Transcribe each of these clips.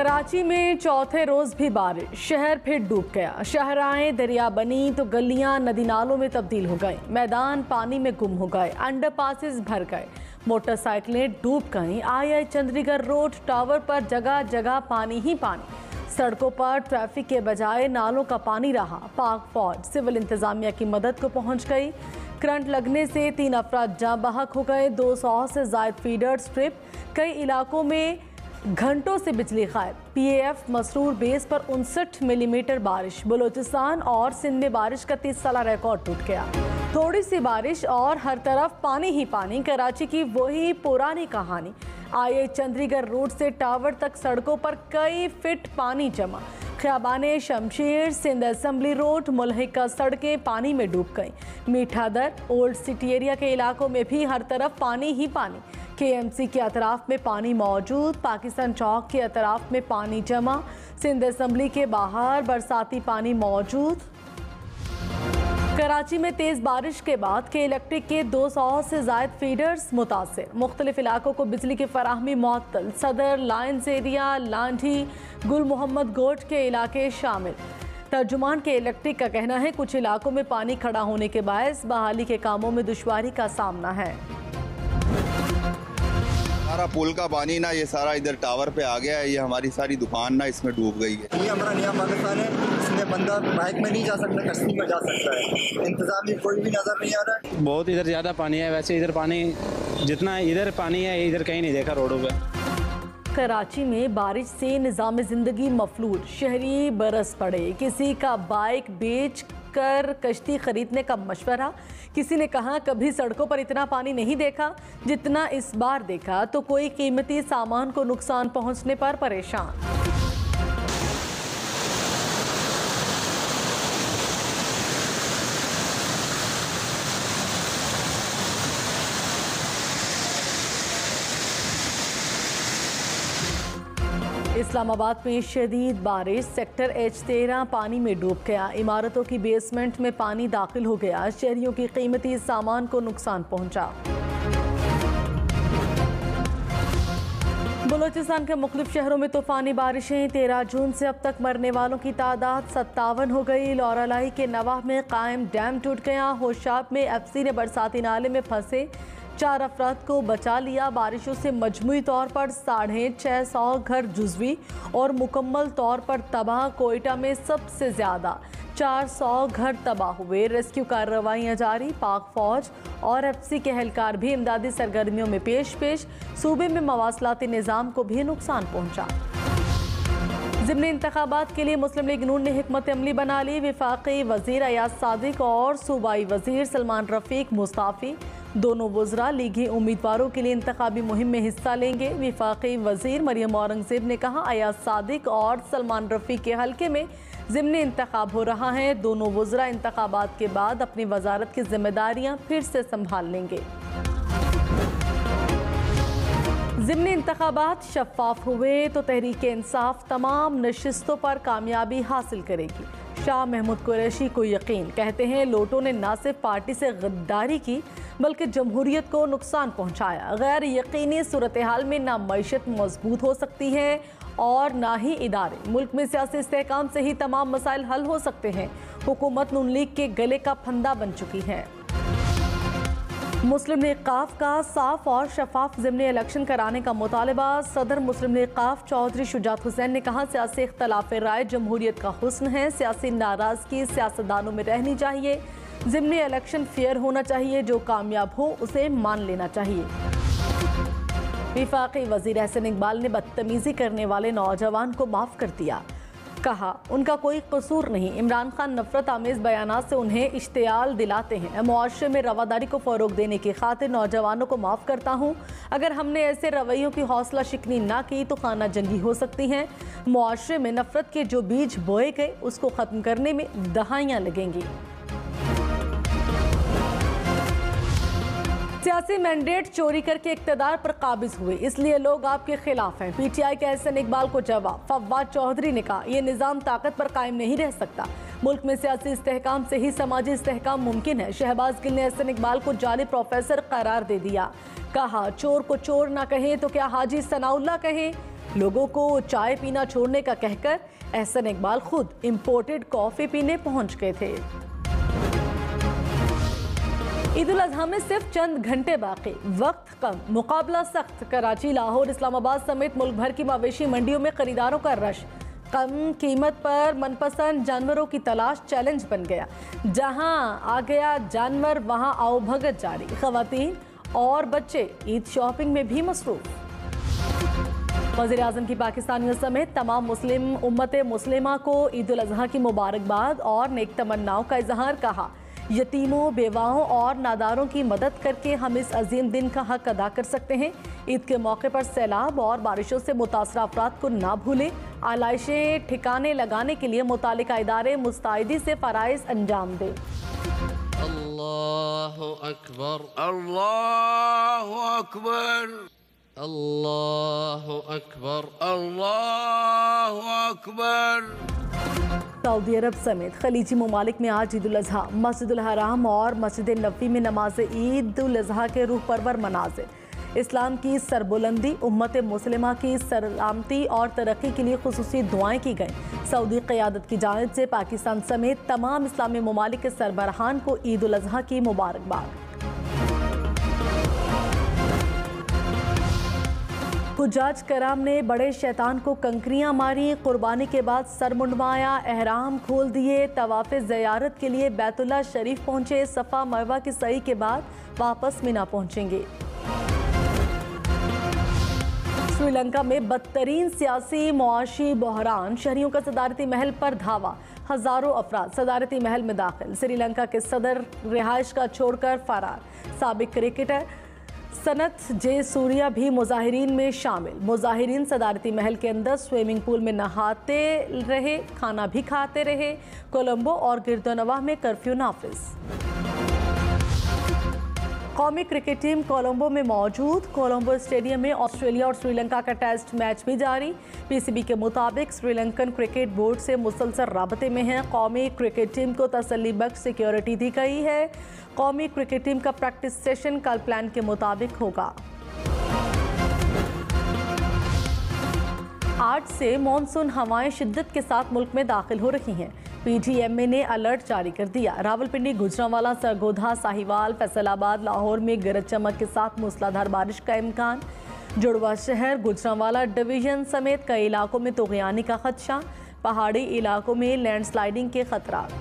कराची में चौथे रोज भी बारिश, शहर फिर डूब गया। शाहराएं दरिया बनी तो गलियां नदी नालों में तब्दील हो गई, मैदान पानी में गुम हो गए, अंडरपासेस भर गए, मोटरसाइकिलें डूब गईं। आई चंडीगढ़ रोड टावर पर जगह जगह पानी ही पानी। सड़कों पर ट्रैफिक के बजाय नालों का पानी रहा। पाक फौज सिविल इंतजामिया की मदद को पहुंच गई। करंट लगने से 3 अफराद जाँ बहक हो गए। 200 से ज्यादा फीडर्स ट्रिप, कई इलाकों में घंटों से बिजली गायब। पीएएफ मसरूर बेस पर 59 मिलीमीटर बारिश। बलोचिस्तान और सिंध में बारिश का 30 साल रिकॉर्ड टूट गया। थोड़ी सी बारिश और हर तरफ पानी ही पानी। कराची की वही पुरानी कहानी। आई चंडीगढ़ रोड से टावर तक सड़कों पर कई फीट पानी जमा। खियाबाने शमशेर, सिंध असेंबली रोड, मुल्हिका सड़कें पानी में डूब गईं। मीठा दर, ओल्ड सिटी एरिया के इलाकों में भी हर तरफ पानी ही पानी। केएमसी के अतराफ में पानी मौजूद। पाकिस्तान चौक के अतराफ में पानी जमा। सिंध असेंबली के बाहर बरसाती पानी मौजूद। कराची में तेज बारिश के बाद के इलेक्ट्रिक के 200 से ज्यादा फीडर्स मुतासिर। मुख्तलिफ इलाकों को बिजली की फराहमी मुअत्तल। सदर, लायंस एरिया, लांढी, गुल मोहम्मद गोट के इलाके शामिल। तर्जुमान के इलेक्ट्रिक का कहना है कुछ इलाकों में पानी खड़ा होने के बायस बहाली के कामों में दुश्वारी का सामना है। हमारा पुल का पानी ना ये सारा इधर टावर पे आ गया है। ये हमारी सारी दुकान ना इसमें डूब गई है। ये हमारा नया पाकिस्तान है, इसमें बंदा बाइक में नहीं जा सकता, कश्ती में जा सकता है। इंतजाम भी कोई भी नजर नहीं आ रहा है। बहुत इधर ज़्यादा पानी है। वैसे इधर पानी जितना इधर पानी है इधर कहीं नहीं देखा रोडों पे। कराची में बारिश से निज़ाम ज़िंदगी मफलूज। शहरी बरस पड़े। किसी का बाइक बेच कर कश्ती खरीदने का मशवरा। किसी ने कहा कभी सड़कों पर इतना पानी नहीं देखा जितना इस बार देखा, तो कोई कीमती सामान को नुकसान पहुंचने पर परेशान। इस्लामाबाद में शदीद बारिश। सेक्टर H13 पानी में डूब गया। इमारतों की बेसमेंट में पानी दाखिल हो गया। शहरियों की कीमती सामान को नुकसान पहुंचा। बलोचिस्तान के मुख्तलिफ शहरों में तूफानी बारिशें। 13 जून से अब तक मरने वालों की तादाद 57 हो गई। लौरालाई के नवाह में कायम डैम टूट गया। होशाब में FC ने बरसाती नाले में फंसे 4 अफराद को बचा लिया। बारिशों से मजमूई तौर पर 650 घर जुज़वी और मुकम्मल तौर पर तबाह। कोयटा में सबसे ज़्यादा 400 घर तबाह हुए। रेस्क्यू कार्रवाइयाँ जारी। पाक फौज और FC के एहलकार भी इमदादी सरगर्मियों में पेश। सूबे में मवासलाती निज़ाम को भी नुकसान पहुँचा। ज़िमनी इंतखाबात के लिए मुस्लिम लीग नून ने हिकमत अमली बना ली। वफाकी वज़ीर अयाज सादिक और सूबाई वज़ीर सलमान रफ़ीक मुस्ताफ़ी। दोनों वज़रा लीगी उम्मीदवारों के लिए इंतखाबी मुहिम में हिस्सा लेंगे। वफाकी वज़ीर मरियम औरंगज़ेब ने कहा अयाज सादिक और सलमान रफ़ीक के हल्के में ज़िमनी इंतखाब हो रहा है। दोनों वज़रा इंतखाबात के बाद अपनी वज़ारत की जिम्मेदारियाँ फिर से संभाल लेंगे। ज़िमनी इंतखाबात शफ़ाफ हुए तो तहरीक इंसाफ तमाम नशिस्तों पर कामयाबी हासिल करेगी। शाह महमूद कुरैशी को यकीन। कहते हैं लोटों ने न सिर्फ पार्टी से गद्दारी की बल्कि जमहूरियत को नुकसान पहुंचाया। गैर यकीनी सूरत हाल में ना मईशत मजबूत हो सकती है और ना ही इदारे। मुल्क में सियासी इस्तेहकाम से ही तमाम मसाइल हल हो सकते हैं। हुकूमत नून लीग के गले का फंदा बन चुकी है। मुस्लिम लीग काफ का साफ और शफाफ ज़िमनी इलेक्शन कराने का मुतालबा। सदर मुस्लिम लीग काफ चौधरी शुजात हुसैन ने कहा सियासी इख्तलाफ राय जमहूरियत का हुस्न है। सियासी नाराज़गी सियासतदानों में रहनी चाहिए। ज़िमनी इलेक्शन फेयर होना चाहिए। जो कामयाब हो उसे मान लेना चाहिए। वफाकी वज़ीर एहसन इकबाल ने बदतमीज़ी करने वाले नौजवान को माफ़ कर दिया। कहा उनका कोई कसूर नहीं। इमरान खान नफरत आमेज़ बयानात से उन्हें इश्तियाल दिलाते हैं। मुआशरे में रवादारी को फ़रोग देने की खातिर नौजवानों को माफ़ करता हूँ। अगर हमने ऐसे रवैयों की हौसला शिकनी ना की तो खाना जंगी हो सकती हैं। मुआशरे में नफरत के जो बीज बोए गए उसको ख़त्म करने में दहाइयाँ लगेंगी। सियासी मैंडेट चोरी करके इक़्तिदार पर काबिज हुए, इसलिए लोग आपके खिलाफ हैं। PTI के एहसन इकबाल को जवाब। फव्वाद चौधरी ने कहा यह निज़ाम ताकत पर कायम नहीं रह सकता। मुल्क में सियासी इस्तेहकाम से ही समाजी इस्तेहकाम मुमकिन है। शहबाज गिल ने एहसन इकबाल को जाली प्रोफेसर करार दे दिया। कहा चोर को चोर ना कहें तो क्या हाजी सनाउल्लाह कहें। लोगों को चाय पीना छोड़ने का कहकर एहसन इकबाल खुद इंपोर्टेड कॉफी पीने पहुंच गए थे। ईद उल अजहा में सिर्फ चंद घंटे बाकी, वक्त कम, मुकाबला सख्त। कराची, लाहौर, इस्लामाबाद समेत मुल्क भर की मवेशी मंडियों में खरीदारों का रश। कम कीमत पर मनपसंद जानवरों की तलाश चैलेंज बन गया। जहां आ गया जानवर वहां आओ भगत जारी। खवातीन और बच्चे ईद शॉपिंग में भी मसरूफ। वज़ीर-ए-आज़म की पाकिस्तानियों समेत तमाम मुस्लिम उम्मत मुस्लिमा को ईद उल अजहा की मुबारकबाद और नेक तमन्नाओं का इजहार। कहा, यतीमों, बेवाओं और नादारों की मदद करके हम इस अजीम दिन का हक अदा कर सकते हैं। ईद के मौके पर सैलाब और बारिशों से मुतासर अफराद को ना भूलें। आलाइशें ठिकाने लगाने के लिए मुतालिका इदारे मुस्तैदी से फ़राइज़ अंजाम दें। अल्लाहु अकबर, अल्लाहु अकबर, अल्लाहु अकबर, अल्लाहु अकबर। सऊदी अरब समेत खलीजी ममालिक में आज ईद उल अजहा। मस्जिदुल हराम और मस्जिद नबी में नमाज ईद उल अजहा के रूह परवर मनाज़िर। इस्लाम की सरबुलंदी, उम्मत मुस्लिमा की सलामती और तरक्की के लिए खुसूसी दुआएं की गईं। सऊदी क़यादत की जानिब से पाकिस्तान समेत तमाम इस्लामी ममालिक के सरबराहान को ईद उल अजहा की मुबारकबाद। हुज्जाज कराम ने बड़े शैतान को कंकरियां मारी। कुर्बानी के बाद सर मुंडवाया, एहराम खोल दिए। तवाफ़े ज़ियारत के लिए बैतुल्लाह शरीफ पहुंचे। सफ़ा मरवा की सई के बाद वापस मिना पहुंचेंगे। श्रीलंका में बदतरीन सियासी मुआशी बहरान। शहरियों का सदारती महल पर धावा। हजारों अफराद सदारती महल में दाखिल। श्रीलंका के सदर रिहाइश का छोड़कर फरार। साबिक क्रिकेटर सनत जे सूर्या भी मुजाहिरीन में शामिल। मुजाहिरीन सदारती महल के अंदर स्विमिंग पूल में नहाते रहे, खाना भी खाते रहे। कोलंबो और गिरदोनवाह में कर्फ्यू नाफिज। कौमी क्रिकेट टीम कोलंबो में मौजूद। कोलंबो स्टेडियम में ऑस्ट्रेलिया और श्रीलंका का टेस्ट मैच भी जारी। पीसीबी के मुताबिक श्रीलंकन क्रिकेट बोर्ड से मुसलसल राबते में है। कौमी क्रिकेट टीम को तसल्ली बख्श सिक्योरिटी दी गई है। कौमी क्रिकेट टीम का प्रैक्टिस सेशन कल प्लान के मुताबिक होगा। 8 से मॉनसून हवाएं शिद्दत के साथ मुल्क में दाखिल हो रही हैं। पीटीएमए ने अलर्ट जारी कर दिया। रावलपिंडी, गुजरांवाला, सरगोधा, साहिवाल, फैसलाबाद, लाहौर में गरज चमक के साथ मूसलाधार बारिश का इम्कान। जुड़वा शहर, गुजरांवाला डिवीजन समेत कई इलाकों में तूग़यानी का खदशा। पहाड़ी इलाकों में लैंडस्लाइडिंग के खतरात।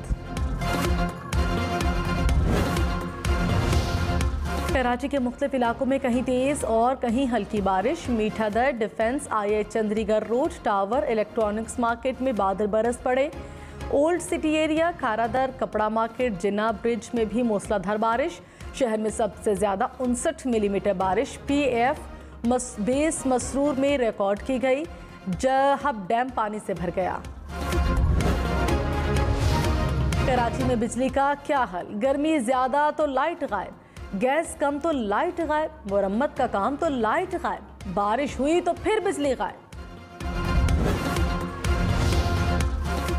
कराची के मुख्तलिफ इलाकों में कहीं तेज़ और कहीं हल्की बारिश। मीठादर, defence, IH Chandigarh road, tower, electronics market में बादल बरस पड़े। ओल्ड सिटी एरिया, खारादर, कपड़ा मार्केट, जिन्ना ब्रिज में भी मूसलाधार बारिश। शहर में सबसे ज़्यादा 59 मिलीमीटर बारिश PF बेस मसरूर में रिकॉर्ड की गई। जहब डैम पानी से भर गया। कराची में बिजली का क्या हाल। गर्मी ज़्यादा तो लाइट गायब, गैस कम तो लाइट गायब, मुरम्मत का काम तो लाइट गायब, बारिश हुई तो फिर बिजली गायब।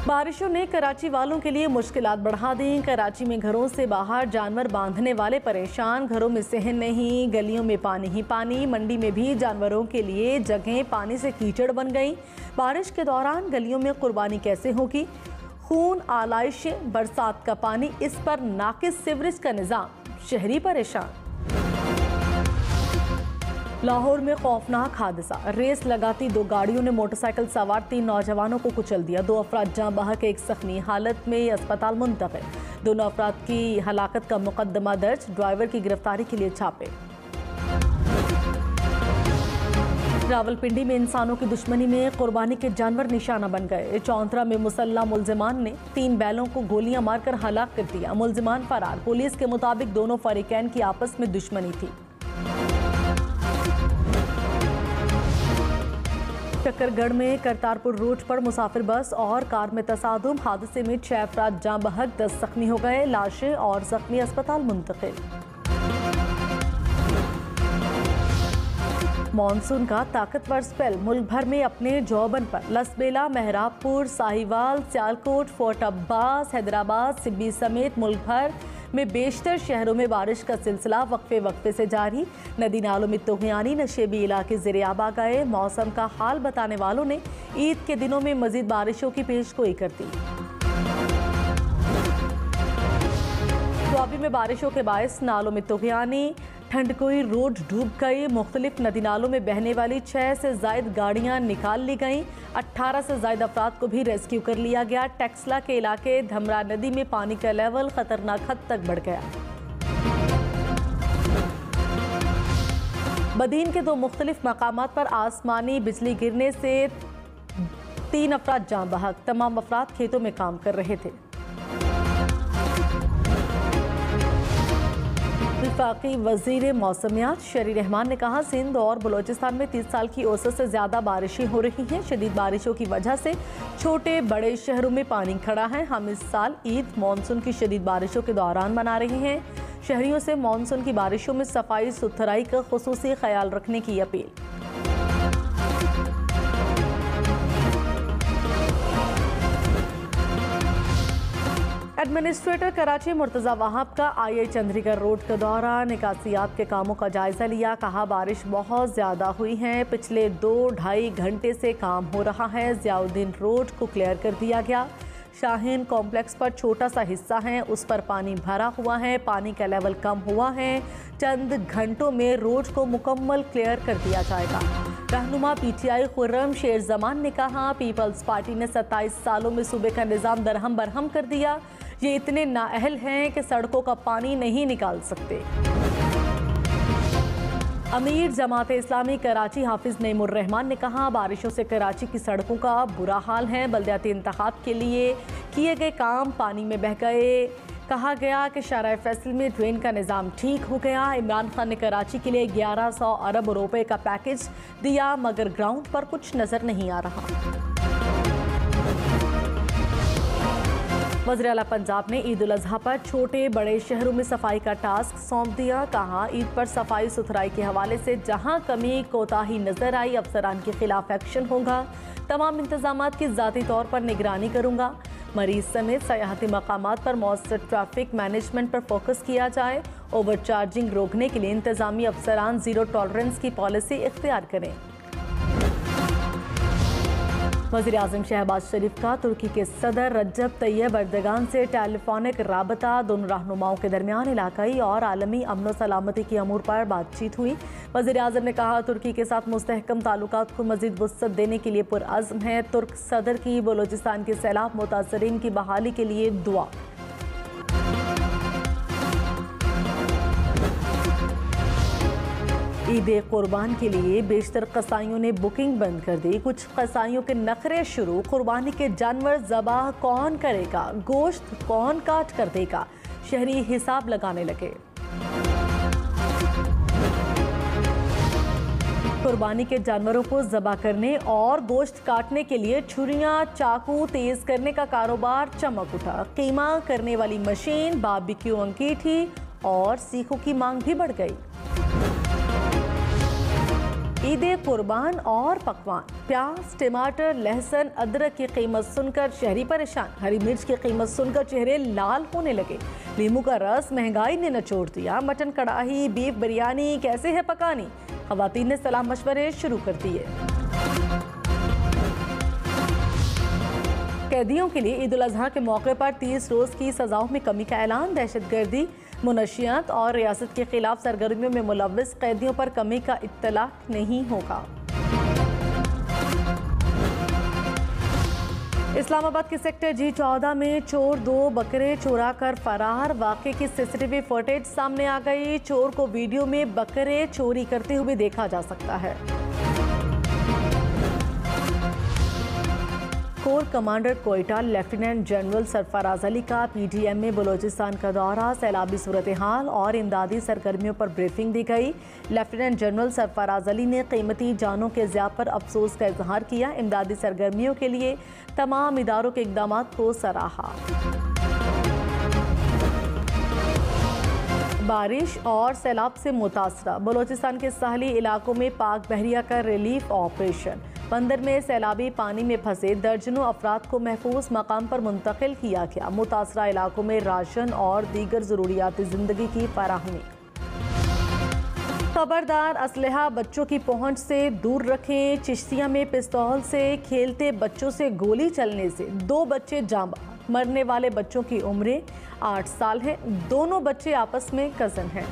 बारिशों ने कराची वालों के लिए मुश्किलात बढ़ा दी। कराची में घरों से बाहर जानवर बांधने वाले परेशान। घरों में सहन नहीं, गलियों में पानी ही पानी। मंडी में भी जानवरों के लिए जगहें पानी से कीचड़ बन गई। बारिश के दौरान गलियों में कुर्बानी कैसे होगी। खून, आलाइशें, बरसात का पानी, इस पर नाकिस सिवरेज का निज़ाम, शहरी परेशान। लाहौर में खौफनाक हादसा। रेस लगाती 2 गाड़ियों ने मोटरसाइकिल सवार 3 नौजवानों को कुचल दिया। 2 अफराद जाँ बहक, एक जख्मी हालत में अस्पताल मुंतकिल। दोनों अफराद की हलाकत का मुकदमा दर्ज। ड्राइवर की गिरफ्तारी के लिए छापे। रावलपिंडी में इंसानों की दुश्मनी में कुर्बानी के जानवर निशाना बन गए। चौंतरा में मुसल्ला मुल्जिमान ने 3 बैलों को गोलियां मारकर हलाक कर दिया। मुल्जिमान फरार। पुलिस के मुताबिक दोनों फरीकैन की आपस में दुश्मनी थी। चक्करगढ़ में करतारपुर रोड पर मुसाफिर बस और कार में तसादुम। हादसे में 6 अफराद जाँ बहक, 10 जख्मी हो गए। लाशें और जख्मी अस्पताल मुंतकिल। मॉनसून का ताकतवर स्पेल मुल्क भर में अपने जौबन पर। लसबेला, मेहराबपुर, साहिवाल, सियालकोट, फोर्ट अब्बास, हैदराबाद, सिब्बी समेत मुल्क भर में बेशतर शहरों में बारिश का सिलसिला वक्फे से जारी। नदी नालों में तुगयानी, नशेबी इलाके ज़ेर-ए-आब आ गए। मौसम का हाल बताने वालों ने ईद के दिनों में मजीद बारिशों की पेशगोई कर दी। दुआबी में बारिशों के बायस नालों में तुगयानी, ठंडकोई रोड डूब गई। मुख्तलिफ नदी नालों में बहने वाली 6 से ज़ायद गाड़ियां निकाल ली गईं। 18 से ज़ायद अफराद को भी रेस्क्यू कर लिया गया। टेक्सला के इलाके धमरा नदी में पानी का लेवल खतरनाक हद तक बढ़ गया। बदीन के 2 मुख्तलिफ मकामात पर आसमानी बिजली गिरने से 3 अफराद जान बहक। तमाम अफराद खेतों में काम कर रहे थे। वफाकी वज़ीर मौसमियात शरी रहमान ने कहा, सिंध और बलोचिस्तान में 30 साल की औसत से ज़्यादा बारिशें हो रही हैं। शदीद बारिशों की वजह से छोटे बड़े शहरों में पानी खड़ा है। हम इस साल ईद मानसून की शदीद बारिशों के दौरान मना रहे हैं। शहरियों से मानसून की बारिशों में सफाई सुथराई का खुसूसी ख्याल रखने की अपील। एडमिनिस्ट्रेटर कराची मुर्तज़ा वहाब का आई चंद्रीगढ़ रोड का दौरा, निकासियात के कामों का जायजा लिया। कहा, बारिश बहुत ज़्यादा हुई है, पिछले 2-2.5 घंटे से काम हो रहा है। ज़ियाउद्दीन रोड को क्लियर कर दिया गया। शाहीन कॉम्प्लेक्स पर छोटा सा हिस्सा है, उस पर पानी भरा हुआ है। पानी का लेवल कम हुआ है। चंद घंटों में रोड को मुकम्मल क्लियर कर दिया जाएगा। रहनुमा PTI खुर्रम शेर जमान ने कहा, पीपल्स पार्टी ने 27 सालों में सूबे का निज़ाम दरहम बरहम कर दिया। ये इतने नाअहल हैं कि सड़कों का पानी नहीं निकाल सकते। अमीर जमात इस्लामी कराची हाफिज नईमुर रहमान ने कहा, बारिशों से कराची की सड़कों का बुरा हाल है। बल्दियाती इंतखाब के लिए किए गए काम पानी में बह गए। कहा गया कि शारा फैसल में ड्रेन का निज़ाम ठीक हो गया। इमरान खान ने कराची के लिए 1100 अरब रुपए का पैकेज दिया, मगर ग्राउंड पर कुछ नजर नहीं आ रहा। वज़ीर आला पंजाब ने ईद उल अज़हा पर छोटे बड़े शहरों में सफाई का टास्क सौंप दिया। कहा, ईद पर सफाई सुथराई के हवाले से जहां कमी कोताही नजर आई, अफसरान के खिलाफ एक्शन होगा। तमाम इंतजामात की ज़ाती तौर पर निगरानी करूंगा। मरीज समेत सयाहती मकामात पर मौसर ट्रैफिक मैनेजमेंट पर फोकस किया जाए। ओवर चार्जिंग रोकने के लिए इंतजामी अफसरान ज़ीरो टॉलरेंस की पॉलिसी इख्तियार करें। वज़ीर आज़म शहबाज शरीफ का तुर्की के सदर रज्जब तैयब अर्दगान से टेलीफोनिक राबता। दोनों रहनुमाओं के दरमियान इलाकाई और आलमी अमन सलामती की अमूर पर बातचीत हुई। वज़ीर आज़म ने कहा, तुर्की के साथ मुस्तहकम ताल्लुकात को मज़ीद वुसअत देने के लिए पुरअज़्म है। तुर्क सदर की बलोचिस्तान के सैलाब मुतासरीन की बहाली के लिए दुआ। ईद कुर्बान के लिए बेशतर कसाईयों ने बुकिंग बंद कर दी। कुछ कसाईयों के नखरे शुरू। कुर्बानी के जानवर ज़बाह कौन करेगा, गोश्त कौन काट कर देगा, शहरी हिसाब लगाने लगे। कुर्बानी के जानवरों को ज़बाह करने और गोश्त काटने के लिए छुरियां चाकू तेज करने का कारोबार चमक उठा। कीमा करने वाली मशीन, बारबेक्यू अंगीठी और सीखों की मांग भी बढ़ गई। ईद कुर्बान और पकवान, प्याज, टमाटर, लहसुन, अदरक की कीमत सुनकर शहरी परेशान। हरी मिर्च की कीमत सुनकर चेहरे लाल होने लगे। नींबू का रस महंगाई ने नचोड़ दिया। मटन कढ़ाई, बीफ बिरयानी कैसे है पकानी, खवातीन ने सलाह मशवरे शुरू कर दिए। कैदियों के लिए ईद उल अज़हा के मौके पर 30 रोज़ की सजाओं में कमी का ऐलान। दहशतगर्दी, मुनशियात और रियासत के खिलाफ सरगर्मियों में मुलव्वस कैदियों पर कमी का इत्तलाक नहीं होगा। इस्लामाबाद के सेक्टर G14 में चोर 2 बकरे चुरा कर फरार। वाक़े की CCTV फुटेज सामने आ गई। चोर को वीडियो में बकरे चोरी करते हुए देखा जा सकता है। Core commander Quetta lieutenant general Sarfaraz Ali का PDM में बलोचिस्तान का दौरा। सैलाबी सूरत हाल और इमदादी सरगर्मियों पर ब्रीफिंग दी गई। लेफ्टिनेंट जनरल सरफराज अली ने कीमती जानों के ज़ियाब पर अफसोस का इजहार किया। इमदादी सरगर्मियों के लिए तमाम इदारों के इक़दामात को सराहा। बारिश और सैलाब से मुतासरा बलूचिस्तान के साहली इलाकों में पाक बहरिया का रिलीफ ऑपरेशन। बंदर में सैलाबी पानी में फंसे दर्जनों अफराद को महफूज मकाम पर मुंतकिल किया गया। मुतासरा इलाकों में राशन और दीगर ज़रूरियाती ज़िंदगी की फराहमी। खबरदार, असलहा बच्चों की पहुंच से दूर रखें। चिश्तिया में पिस्तौल से खेलते बच्चों से गोली चलने से 2 बच्चे जाँ बहक। मरने वाले बच्चों की उम्रें 8 साल है। दोनों बच्चे आपस में कज़न हैं।